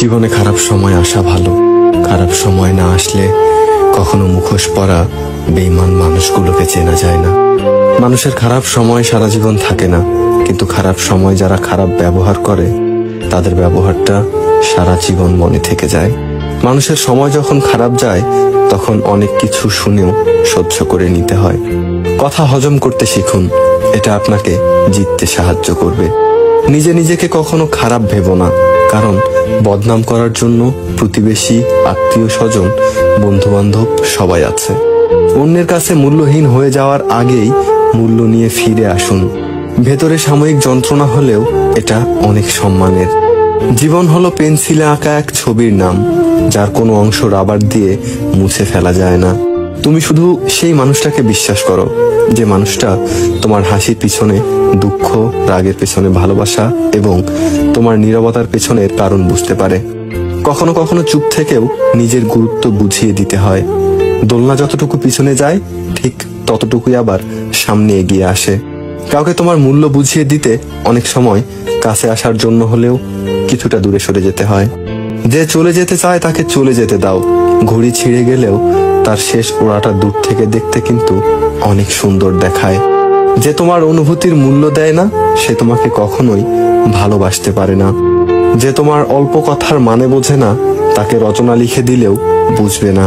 জীবনে খারাপ সময় আসা ভালো, খারাপ সময় না আসলে কখনো মুখোশ পরা বেঈমান মানুষগুলোকে চেনা যায় না। মানুষের খারাপ সময় সারা জীবন থাকে না, কিন্তু খারাপ সময় যারা খারাপ ব্যবহার করে তাদের ব্যবহারটা সারা জীবন মনে থেকে যায়। মানুষের সময় যখন খারাপ যায় তখন অনেক কিছু শুনেও সহ্য করে নিতে হয়। কথা হজম করতে শিখুন, এটা আপনাকে জিততে সাহায্য করবে। নিজেকে কখনো খারাপ ভেবো না, কারণ বদনাম করার জন্য প্রতিবেশী, আত্মীয় স্বজন, বন্ধু বান্ধব সবাই আছে। অন্যের কাছে মূল্যহীন হয়ে যাওয়ার আগেই মূল্য নিয়ে ফিরে আসুন। ভেতরে সাময়িক যন্ত্রণা হলেও এটা অনেক সম্মানের। জীবন হলো পেন্সিলে আঁকা এক ছবির নাম, যার কোনো অংশ রাবার দিয়ে মুছে ফেলা যায় না। তুমি শুধু সেই মানুষটাকে বিশ্বাস করো যে মানুষটা তোমার হাসির পিছনে দুঃখ, রাগের পেছনে ভালোবাসা এবং তোমার নীরবতার পেছনের কারণ বুঝতে পারে। কখনো কখনো চুপ থেকেও নিজের গুরুত্ব বুঝিয়ে দিতে হয়। দোলনা যতটুকু পিছনে যায় ঠিক ততটুকুই আবার সামনে এগিয়ে আসে। কাউকে তোমার মূল্য বুঝিয়ে দিতে অনেক সময় কাছে আসার জন্য হলেও কিছুটা দূরে সরে যেতে হয়। যে চলে যেতে চায় তাকে চলে যেতে দাও। ঘড়ি ছিঁড়ে গেলেও তার শেষ ওড়াটা দূর থেকে দেখতে কিন্তু অনেক সুন্দর দেখায়। যে তোমার অনুভূতির মূল্য দেয় না সে তোমাকে কখনোই ভালোবাসতে পারে না। যে তোমার অল্প কথার মানে বোঝে না তাকে রচনা লিখে দিলেও বুঝবে না।